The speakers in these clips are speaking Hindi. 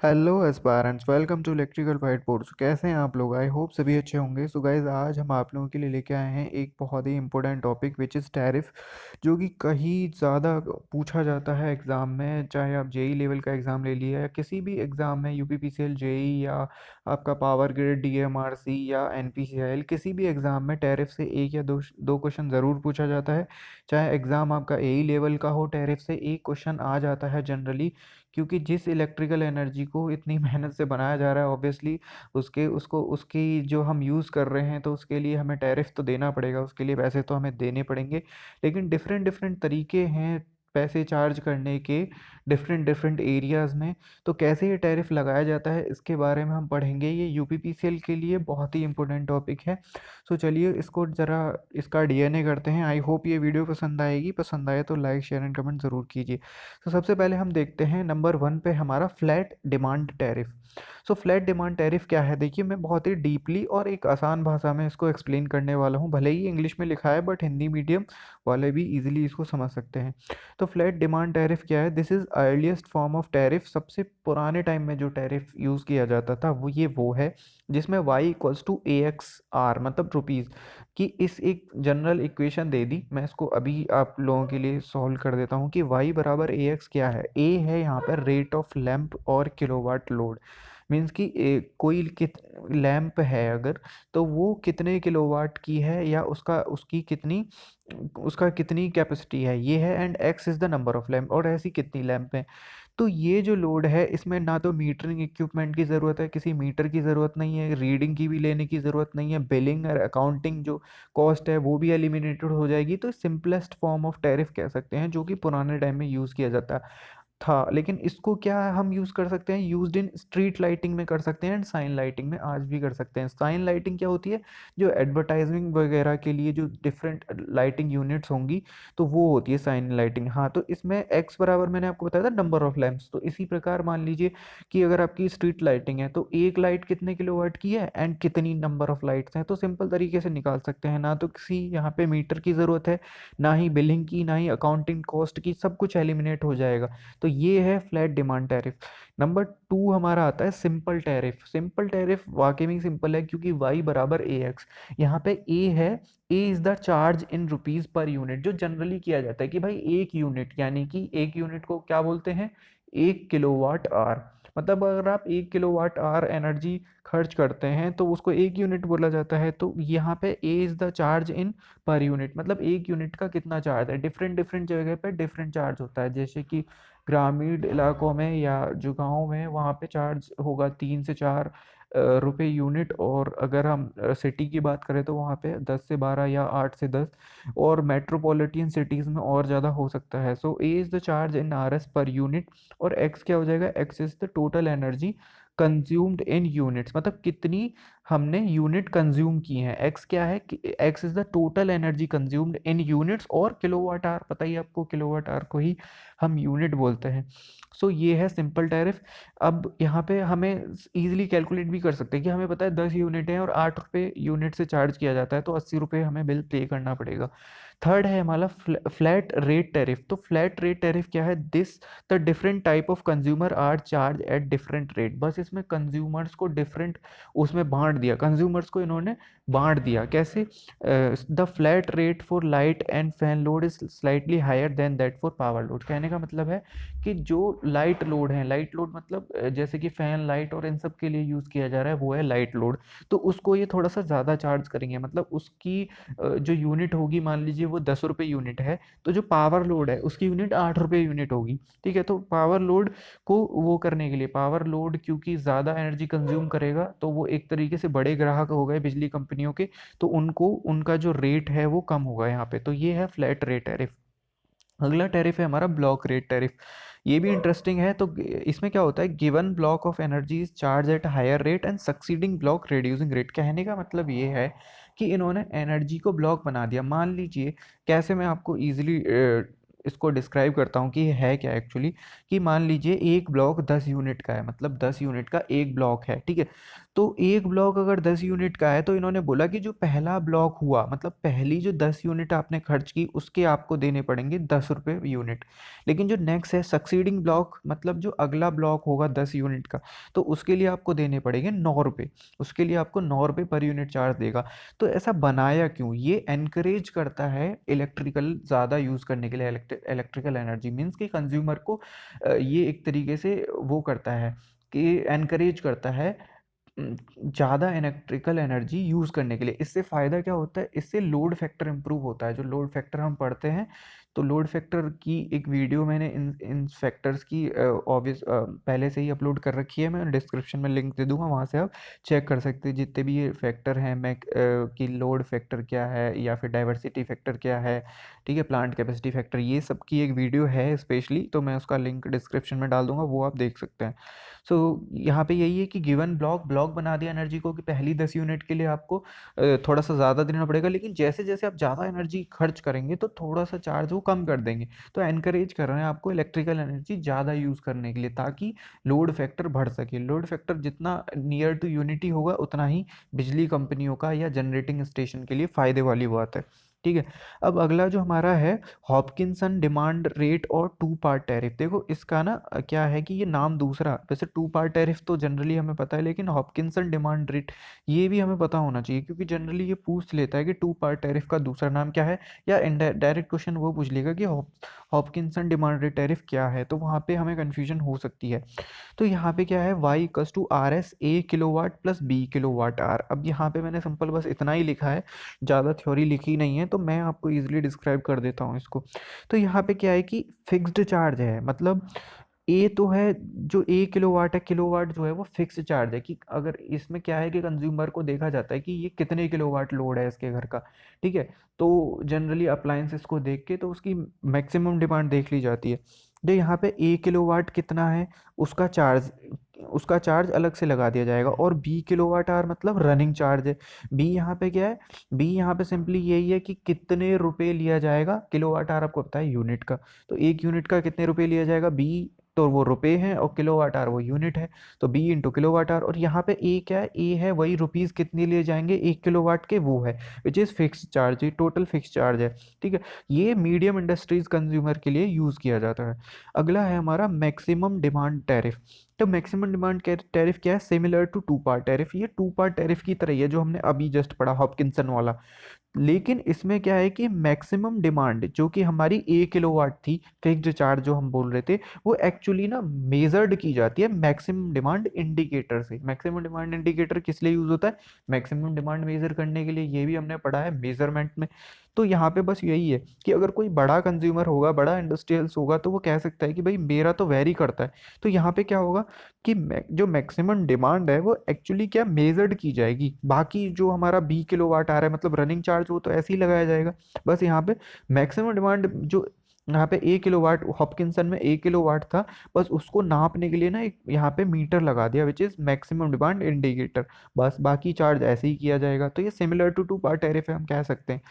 Hello aspirants, welcome to electrical whiteboard. कैसे हैं आप लोग? आई होप सभी अच्छे होंगे। सो गाइज, आज हम आप लोगों के लिए लेके आए हैं एक बहुत ही important topic which is tariff, जो कि कहीं ज़्यादा पूछा जाता है एग्ज़ाम में। चाहे आप जेई लेवल का एग्ज़ाम ले लिए या किसी भी एग्ज़ाम में, यूपीपीसीएल, जेई या आपका पावर ग्रिड, डीएमआरसी या एनपीसीआईएल, किसी भी एग्ज़ाम में टैरिफ से एक या दो दो क्वेश्चन ज़रूर पूछा जाता है। चाहे एग्ज़ाम आपका एई लेवल का हो, टैरिफ से एक क्वेश्चन आ जाता है जनरली, क्योंकि जिस इलेक्ट्रिकल एनर्जी को इतनी मेहनत से बनाया जा रहा है, ऑब्वियसली उसके उसको उसकी जो हम यूज़ कर रहे हैं, तो उसके लिए हमें टैरिफ तो देना पड़ेगा, उसके लिए पैसे तो हमें देने पड़ेंगे। लेकिन डिफरेंट डिफरेंट तरीके हैं पैसे चार्ज करने के, डिफरेंट डिफरेंट एरियाज़ में। तो कैसे ये टैरिफ लगाया जाता है, इसके बारे में हम पढ़ेंगे। ये यूपीपीसीएल के लिए बहुत ही इंपॉर्टेंट टॉपिक है। सो चलिए इसको ज़रा इसका डीएनए करते हैं। आई होप ये वीडियो पसंद आएगी। पसंद आए तो लाइक, शेयर एंड कमेंट ज़रूर कीजिए। तो सबसे पहले हम देखते हैं नंबर वन पे हमारा फ्लैट डिमांड टैरिफ। सो फ्लैट डिमांड टैरिफ क्या है? देखिए, मैं बहुत ही डीपली और एक आसान भाषा में इसको एक्सप्लेन करने वाला हूँ। भले ही इंग्लिश में लिखा है, बट हिंदी मीडियम वाले भी इजीली इसको समझ सकते हैं। तो फ्लैट डिमांड टैरिफ क्या है? This is earliest form of tariff. सबसे पुराने टाइम में जो टैरिफ यूज़ किया जाता था वो है जिसमें Y equals to A X R, मतलब रुपीज़ की इस एक जनरल इक्वेशन दे दी। मैं इसको अभी आप लोगों के लिए सॉल्व कर देता हूँ कि y बराबर ए एक्स क्या है। ए है यहाँ पर रेट ऑफ लैंप और किलोवाट लोड। मीन्स कि कोई लैंप है अगर, तो वो कितने किलोवाट की है या उसका कितनी कैपेसिटी है, ये है। And x is the number of lamp, और ऐसी कितनी लैंप है। तो ये जो लोड है, इसमें ना तो मीटरिंग इक्विपमेंट की ज़रूरत है, किसी मीटर की ज़रूरत नहीं है, रीडिंग की भी लेने की ज़रूरत नहीं है, बिलिंग और अकाउंटिंग जो कॉस्ट है वो भी एलिमिनेटेड हो जाएगी। तो सिंपलेस्ट फॉर्म ऑफ टैरिफ कह सकते हैं, जो कि पुराने टाइम में यूज़ किया जाता था। लेकिन इसको क्या हम यूज़ कर सकते हैं? यूज्ड इन स्ट्रीट लाइटिंग में कर सकते हैं, एंड साइन लाइटिंग में आज भी कर सकते हैं। साइन लाइटिंग क्या होती है? जो एडवर्टाइजिंग वगैरह के लिए जो डिफरेंट लाइटिंग यूनिट्स होंगी, तो वो होती है साइन लाइटिंग। हाँ, तो इसमें एक्स बराबर मैंने आपको बताया था नंबर ऑफ लैंप्स। तो इसी प्रकार मान लीजिए कि अगर आपकी स्ट्रीट लाइटिंग है, तो एक लाइट कितने किलोवाट की है एंड कितनी नंबर ऑफ लाइट्स हैं, तो सिंपल तरीके से निकाल सकते हैं। ना तो किसी यहाँ पे मीटर की ज़रूरत है, ना ही बिलिंग की, ना ही अकाउंटिंग कॉस्ट की, सब कुछ एलिमिनेट हो जाएगा। तो ये है flat demand tariff. Number two हमारा आता है सिंपल टैरिफ। सिंपल टैरिफ वाकई में सिंपल है, क्योंकि y बराबर ए एक्स। यहाँ पे a है, a is the charge in rupees per unit. जो जनरली किया जाता है कि भाई एक यूनिट, यानी कि एक यूनिट को क्या बोलते हैं? एक किलोवाट आवर। मतलब अगर आप एक किलोवाट आवर एनर्जी खर्च करते हैं, तो उसको एक यूनिट बोला जाता है। तो यहाँ पे a is the charge in per unit, मतलब एक यूनिट का कितना चार्ज है। डिफरेंट डिफरेंट जगह पे डिफरेंट चार्ज होता है। जैसे कि ग्रामीण इलाकों में या जो गाँव में, वहाँ पे चार्ज होगा 3 से 4 रुपए यूनिट। और अगर हम सिटी की बात करें, तो वहाँ पे 10 से 12 या 8 से 10। और मेट्रोपॉलिटन सिटीज़ में और ज़्यादा हो सकता है। So A is the charge in R S per unit. और एक्स क्या हो जाएगा? X is the total energy consumed in units, मतलब कितनी हमने यूनिट कंज्यूम की है। एक्स क्या है? X is the total energy consumed in units. और किलोवाट आवर, पता ही आपको, किलोवाट आवर को ही हम यूनिट बोलते हैं। सो ये है सिंपल टैरिफ। अब यहाँ पे हमें इजीली कैलकुलेट भी कर सकते हैं कि हमें पता है 10 यूनिट है और 8 रुपये यूनिट से चार्ज किया जाता है, तो 80 रुपये हमें बिल पे करना पड़ेगा। थर्ड है हमारा फ्लैट रेट टैरिफ। तो फ्लैट रेट टैरिफ क्या है? This the different type of consumer are charge at different rate. बस इसमें कंज्यूमर्स को डिफरेंट उसमें बांट दिया, कंज्यूमर्स को इन्होंने बांट दिया। कैसे? The flat rate for light and fan load is slightly higher than that for power load. कहने का मतलब है कि जो लाइट लोड है, लाइट लोड मतलब जैसे कि फैन, लाइट और इन सब के लिए यूज़ किया जा रहा है, वो है लाइट लोड। तो उसको ये थोड़ा सा ज़्यादा चार्ज करेंगे। मतलब उसकी जो यूनिट होगी, मान लीजिए वो 10 रुपये यूनिट है, तो जो पावर लोड है उसकी यूनिट 8 रुपये यूनिट होगी। ठीक है, तो पावर लोड को वो करने के लिए, पावर लोड क्योंकि ज़्यादा एनर्जी कंज्यूम करेगा, तो वो एक तरीके से बड़े ग्राहक हो गए बिजली कंपनियों के, तो उनको उनका जो रेट है वो कम होगा यहाँ पे। तो ये है फ्लैट रेट टैरिफ। अगला टैरिफ है हमारा ब्लॉक रेट टैरिफ। ये भी इंटरेस्टिंग है। तो इसमें क्या होता है? Given block of energy charge at higher rate and succeeding block reducing rate. कहने का मतलब ये है कि इन्होंने एनर्जी को ब्लॉक बना दिया। मान लीजिए, कैसे मैं आपको इजीली इसको डिस्क्राइब करता हूँ कि ये है क्या एक्चुअली। कि मान लीजिए एक ब्लॉक 10 यूनिट का है, मतलब 10 यूनिट का एक ब्लॉक है, ठीक है। तो एक ब्लॉक अगर 10 यूनिट का है तो इन्होंने बोला कि जो पहला ब्लॉक हुआ, मतलब पहली जो 10 यूनिट आपने खर्च की उसके आपको देने पड़ेंगे 10 रुपये यूनिट। लेकिन जो नेक्स्ट है सक्सीडिंग ब्लॉक, मतलब जो अगला ब्लॉक होगा 10 यूनिट का, तो उसके लिए आपको देने पड़ेंगे 9 रुपये। उसके लिए आपको 9 रुपये पर यूनिट चार्ज देगा। तो ऐसा बनाया क्यों? ये एनकरेज करता है इलेक्ट्रिकल ज़्यादा यूज़ करने के लिए, इलेक्ट्रिकल एनर्जी मीन्स कि कंज्यूमर को ये एक तरीके से वो करता है कि एनकरेज करता है ज़्यादा इलेक्ट्रिकल एनर्जी यूज़ करने के लिए। इससे फ़ायदा क्या होता है? इससे लोड फैक्टर इंप्रूव होता है। जो लोड फैक्टर हम पढ़ते हैं, तो लोड फैक्टर की एक वीडियो मैंने इन इन फैक्टर्स की ऑब्वियस पहले से ही अपलोड कर रखी है। मैं डिस्क्रिप्शन में लिंक दे दूंगा, वहाँ से आप चेक कर सकते हैं जितने भी ये फैक्टर हैं। मैं कि लोड फैक्टर क्या है या फिर डाइवर्सिटी फैक्टर क्या है, ठीक है, प्लांट कैपेसिटी फैक्टर, ये सब की एक वीडियो है स्पेशली, तो मैं उसका लिंक डिस्क्रिप्शन में डाल दूंगा, वो आप देख सकते हैं। सो यहाँ पे यही है कि गिवन ब्लॉक ब्लॉक बना दिया एनर्जी को कि पहली 10 यूनिट के लिए आपको थोड़ा सा ज़्यादा देना पड़ेगा, लेकिन जैसे जैसे आप ज़्यादा एनर्जी खर्च करेंगे तो थोड़ा सा चार्ज वो कम कर देंगे। तो एनकरेज कर रहे हैं आपको इलेक्ट्रिकल एनर्जी ज़्यादा यूज़ करने के लिए, ताकि लोड फैक्टर बढ़ सके। लोड फैक्टर जितना नियर टू यूनिटी होगा उतना ही बिजली कंपनियों का या जनरेटिंग स्टेशन के लिए फ़ायदे वाली बात है, ठीक है। अब अगला जो हमारा है हॉपकिंसन डिमांड रेट और टू पार्ट टैरिफ। देखो इसका ना क्या है कि ये नाम दूसरा, वैसे टू पार्ट टैरिफ तो जनरली हमें पता है, लेकिन हॉपकिंसन डिमांड रेट ये भी हमें पता होना चाहिए, क्योंकि जनरली ये पूछ लेता है कि टू पार्ट टैरिफ का दूसरा नाम क्या है, या डायरेक्ट क्वेश्चन वो पूछ लेगा कि हॉपकिंसन डिमांड रेट टैरिफ क्या है, तो वहाँ पे हमें कन्फ्यूजन हो सकती है। तो यहाँ पे क्या है, Y equals to R S A kilo watt plus B kilo watt R. अब यहाँ पे मैंने सिंपल बस इतना ही लिखा है, ज़्यादा थ्योरी लिखी नहीं है, तो मैं आपको इजीली डिस्क्राइब कर देता हूँ इसको। तो यहाँ पे क्या है कि फिक्स्ड चार्ज है, मतलब ए तो है, जो ए किलो वाट है, किलो वाट जो है वो फिक्स चार्ज है। कि अगर इसमें क्या है कि कंज्यूमर को देखा जाता है कि ये कितने किलो वाट लोड है इसके घर का, ठीक है। तो जनरली अप्लायंसेस को देख के तो उसकी मैक्सिमम डिमांड देख ली जाती है। जो यहाँ पे ए किलो वाट कितना है, उसका चार्ज उसका चार्ज अलग से लगा दिया जाएगा। और बी किलो वाट आवर मतलब रनिंग चार्ज है। बी यहाँ पे क्या है, बी यहाँ पे सिंपली यही है कि कितने रुपए लिया जाएगा, किलो वाट आवर आपको पता है यूनिट का, तो एक यूनिट का कितने रुपए लिया जाएगा, बी तो वो रुपए हैं और किलो वाट आवर वो यूनिट है, तो B into kilo watt hour. और यहाँ पे ए क्या है, ए है वही रुपीस कितने लिए जाएंगे एक किलो वाट के, वो है विच इज़ फिक्स चार्ज, ये टोटल फिक्स चार्ज है, ठीक है। ये मीडियम इंडस्ट्रीज कंज्यूमर के लिए यूज़ किया जाता है। अगला है हमारा मैक्सिमम डिमांड टैरिफ। तो मैक्सिमम डिमांड टैरिफ क्या है, similar to two part tariff, ये टू पार्ट टैरिफ की तरह ही है जो हमने अभी जस्ट पढ़ा हॉपकिंसन वाला। लेकिन इसमें क्या है कि मैक्सिमम डिमांड जो कि हमारी ए किलोवाट थी, फिक्स्ड चार्ज जो हम बोल रहे थे, वो एक्चुअली ना मेजर्ड की जाती है मैक्सिमम डिमांड इंडिकेटर से। मैक्सिमम डिमांड इंडिकेटर किस लिए यूज होता है, मैक्सिमम डिमांड मेजर करने के लिए, ये भी हमने पढ़ा है मेजरमेंट में। तो यहाँ पे बस यही है कि अगर कोई बड़ा कंज्यूमर होगा, बड़ा इंडस्ट्रियल्स होगा, तो वो कह सकता है कि भाई मेरा तो वेरी करता है। तो यहाँ पे क्या होगा कि जो मैक्सिमम डिमांड है वो एक्चुअली क्या मेजर्ड की जाएगी। बाकी जो हमारा बी किलो वाट आ रहा है मतलब रनिंग चार्ज, वो तो ऐसे ही लगाया जाएगा। बस यहाँ पे मैक्सिमम डिमांड जो यहाँ पे ए किलो वाट, हॉपकिंसन में ए किलो वाट था, बस उसको नापने के लिए ना एक यहाँ पे मीटर लगा दिया which is maximum demand indicator. बस बाकी चार्ज ऐसे ही किया जाएगा। तो ये similar to two part tariff है, हम कह सकते हैं।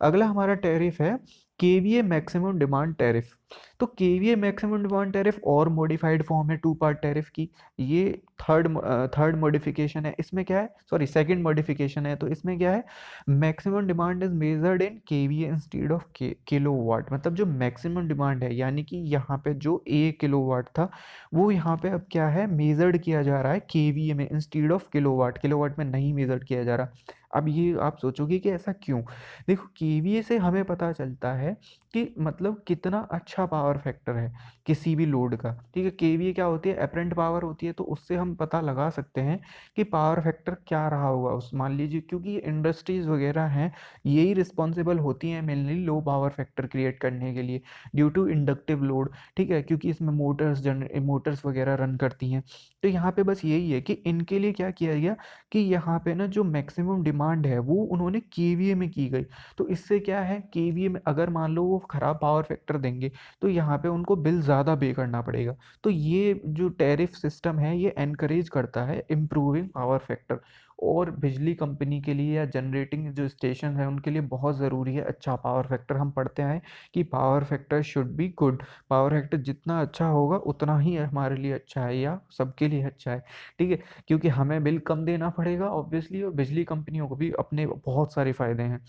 अगला हमारा टैरिफ है केवीए मैक्सिमम डिमांड टैरिफ। तो केवीए मैक्सिमम डिमांड टैरिफ और मॉडिफाइड फॉर्म है टू पार्ट टैरिफ की। ये थर्ड मॉडिफिकेशन है। इसमें क्या है, सॉरी सेकंड मॉडिफिकेशन है। तो इसमें क्या है, maximum demand is measured in KVA instead of kilowatt. मतलब जो मैक्सिमम डिमांड है, यानी कि यहाँ पे जो ए किलोवाट था, वो यहाँ पे अब क्या है, मेजर्ड किया जा रहा है केवीए में इंस्टेड ऑफ किलोवाट। किलोवाट में नहीं मेजर्ड किया जा रहा। अब ये आप सोचोगे कि ऐसा क्यों। देखो केवीए से हमें पता चलता है कि मतलब कितना अच्छा पावर फैक्टर है किसी भी लोड का, ठीक है। केवीए क्या होती है, एपरेंट पावर होती है, तो उससे हम पता लगा सकते हैं कि पावर फैक्टर क्या रहा होगा उस, मान लीजिए क्योंकि इंडस्ट्रीज वगैरह हैं, यही रिस्पॉन्सिबल होती हैं mainly low power factor create करने के लिए ड्यू टू इंडक्टिव लोड, ठीक है, क्योंकि इसमें मोटर्स वगैरह रन करती हैं। तो यहाँ पे बस यही है कि इनके लिए क्या किया गया कि यहाँ पे ना जो मैक्सिमम डिमांड है वो उन्होंने केवीए में की गई। तो इससे क्या है, केवीए में अगर मान लो वो खराब पावर फैक्टर देंगे, तो यहाँ पे उनको बिल ज़्यादा पे करना पड़ेगा। तो ये जो टैरिफ सिस्टम है ये एनकरेज करता है इम्प्रूविंग पावर फैक्टर, और बिजली कंपनी के लिए या जनरेटिंग जो स्टेशन है उनके लिए बहुत ज़रूरी है अच्छा पावर फैक्टर। हम पढ़ते हैं कि power factor should be good, power factor जितना अच्छा होगा उतना ही हमारे लिए अच्छा है या सबके लिए अच्छा है, ठीक है, क्योंकि हमें बिल कम देना पड़ेगा ऑब्वियसली, और बिजली कंपनियों को भी अपने बहुत सारे फायदे हैं।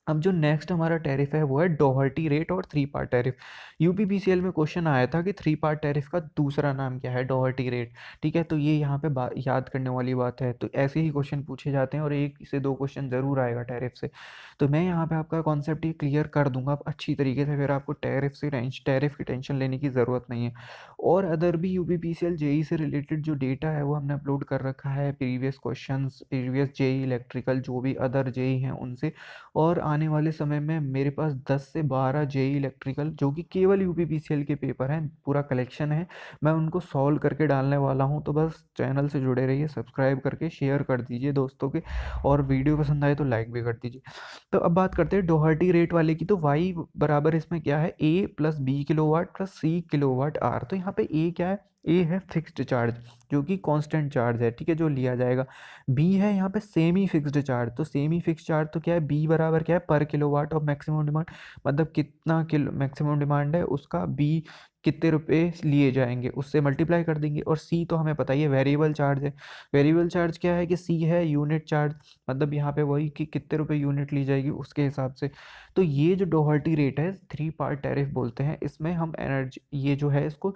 अब जो नेक्स्ट हमारा टैरिफ है वो है डोहर्टी रेट और थ्री पार्ट टैरिफ। यूपीपीसीएल में क्वेश्चन आया था कि थ्री पार्ट टैरिफ का दूसरा नाम क्या है, डोहर्टी रेट, ठीक है। तो ये यहाँ पे याद करने वाली बात है, तो ऐसे ही क्वेश्चन पूछे जाते हैं और एक से दो क्वेश्चन जरूर आएगा टैरिफ से। तो मैं यहाँ पे आपका कॉन्सेप्ट ये क्लियर कर दूंगा अब अच्छी तरीके से, फिर आपको टैरिफ की टेंशन लेने की ज़रूरत नहीं है। और अदर भी यूपीपीसीएल जेई से रिलेटेड जो डेटा है वो हमने अपलोड कर रखा है, previous questions, previous JE electrical जो भी अदर जेई हैं उनसे। और आने वाले समय में मेरे पास 10 से 12 जेई इलेक्ट्रिकल जो कि केवल यूपीपीसीएल के पेपर हैं, पूरा कलेक्शन है, मैं उनको सॉल्व करके डालने वाला हूं। तो बस चैनल से जुड़े रहिए, सब्सक्राइब करके शेयर कर दीजिए दोस्तों के, और वीडियो पसंद आए तो लाइक भी कर दीजिए। तो अब बात करते हैं डोहर्टी रेट वाले की। तो वाई बराबर इसमें क्या है, ए प्लस बी किलोवाट प्लस सी किलोवाट आर। तो यहाँ पे ए क्या है, ए है फिक्स्ड चार्ज जो कि कांस्टेंट चार्ज है, ठीक है, जो लिया जाएगा। बी है यहाँ पे सेमी फिक्स्ड चार्ज, तो सेमी फिक्स्ड चार्ज तो क्या है, बी बराबर क्या है, पर किलोवाट ऑफ मैक्सिमम डिमांड, मतलब कितना किलो मैक्सिमम डिमांड है उसका बी कितने रुपए लिए जाएंगे उससे मल्टीप्लाई कर देंगे। और सी तो हमें पता ही है वेरिएबल चार्ज है। वेरिएबल चार्ज क्या है कि सी है यूनिट चार्ज, मतलब यहाँ पे वही कि कितने रुपए यूनिट ली जाएगी उसके हिसाब से। तो ये जो डोहर्टी रेट है थ्री पार्ट टैरिफ बोलते हैं, इसमें हम एनर्जी ये जो है इसको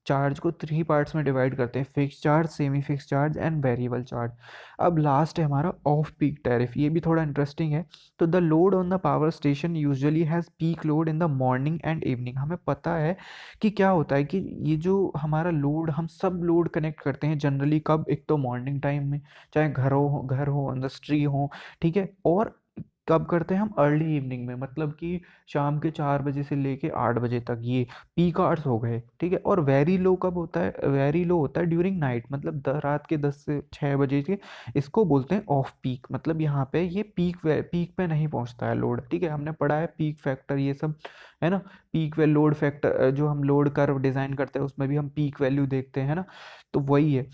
चार्ज को थ्री पार्ट्स में डिवाइड करते हैं, fix charge, semi fix charge and variable charge. अब लास्ट है हमारा ऑफ पीक टैरिफ, ये भी थोड़ा इंटरेस्टिंग है। तो the load on the power station usually has peak load in the morning and evening. हमें पता है कि क्या होता है कि ये जो हमारा लोड, हम सब लोड कनेक्ट करते हैं जनरली कब, एक तो मॉर्निंग टाइम में, चाहे घर हो इंडस्ट्री हो, ठीक है, और कब करते हैं हम, अर्ली इवनिंग में, मतलब कि शाम के 4 बजे से लेके 8 बजे तक, ये पीक आवर्स हो गए, ठीक है। और वेरी लो कब होता है, वेरी लो होता है ड्यूरिंग नाइट, मतलब रात के 10 से 6 बजे के, इसको बोलते हैं ऑफ पीक। मतलब यहाँ पे ये पीक पे नहीं पहुंचता है लोड, ठीक है, हमने पढ़ा है पीक फैक्टर ये सब, है ना। पीक वे लोड फैक्टर जो हम लोड कर्व डिजाइन करते हैं उसमें भी हम पीक वैल्यू देखते हैं ना, तो वही है।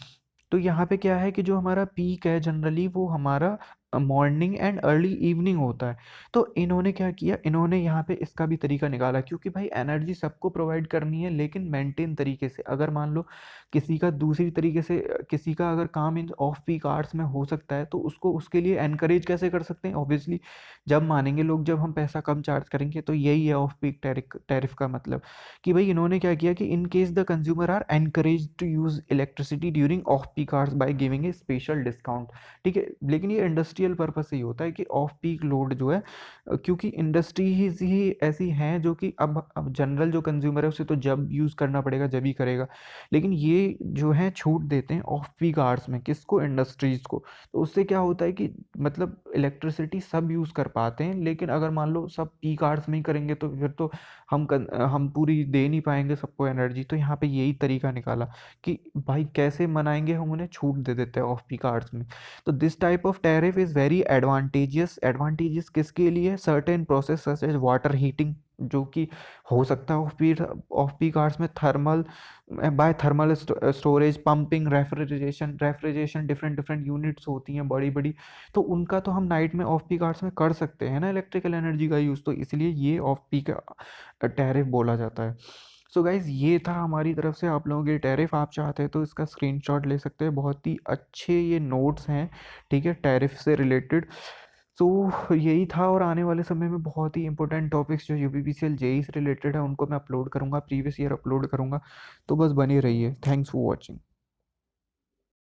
तो यहाँ पे क्या है कि जो हमारा पीक है जनरली वो हमारा मॉर्निंग एंड अर्ली इवनिंग होता है। तो इन्होंने क्या किया, इन्होंने यहाँ पे इसका भी तरीका निकाला, क्योंकि भाई एनर्जी सबको प्रोवाइड करनी है लेकिन मेंटेन तरीके से। अगर मान लो किसी का दूसरी तरीके से, किसी का अगर काम इन ऑफ पीक आवर्स में हो सकता है तो उसको उसके लिए एनकरेज कैसे कर सकते हैं, ऑब्वियसली जब मानेंगे लोग, जब हम पैसा कम चार्ज करेंगे। तो यही है ऑफ पीक टैरिफ का मतलब, कि भाई इन्होंने क्या किया कि in case the consumer are encourage to use electricity during off peak hours by giving a special discount, ठीक है। लेकिन ये इंडस्ट्रियल पर्पज से ही होता है कि ऑफ पीक लोड जो है, क्योंकि इंडस्ट्री ही ऐसी हैं जो कि अब जनरल जो कंज्यूमर है उसे तो जब यूज करना पड़ेगा जब ही करेगा, लेकिन ये जो है छूट देते हैं ऑफ पीक आवर्स में, किसको, इंडस्ट्रीज को। तो उससे क्या होता है कि मतलब इलेक्ट्रिसिटी सब यूज कर पाते हैं, लेकिन अगर मान लो सब पीक आवर्स में ही करेंगे तो फिर तो हम पूरी दे नहीं पाएंगे सबको एनर्जी। तो यहाँ पे यही तरीका निकाला कि भाई कैसे मनाएंगे, हम उन्हें छूट दे देते हैं ऑफ पीक आवर्स में। तो this type of tariff is very advantageous. Advantageous किसके लिए, certain process such as water heating, जो कि हो सकता है ऑफ पीक आवर्स में, thermal, by thermal storage, pumping, refrigeration different different units होती हैं बड़ी बड़ी, तो उनका तो हम नाइट में ऑफ पीक आवर्स में कर सकते हैं ना इलेक्ट्रिकल एनर्जी का यूज़, तो इसलिए ये ऑफ पीक टैरिफ बोला जाता है। सो गाइज ये था हमारी तरफ से आप लोगों के टैरिफ, आप चाहते हैं तो इसका स्क्रीनशॉट ले सकते हैं, बहुत ही अच्छे ये नोट्स हैं, ठीक है, टैरिफ से रिलेटेड। सो यही था, और आने वाले समय में बहुत ही इंपॉर्टेंट टॉपिक्स जो यूपीपीसीएल जेई से रिलेटेड है उनको मैं अपलोड करूंगा, प्रीवियस ईयर अपलोड करूंगा। तो बस बने रहिए, थैंक्स फॉर वॉचिंग।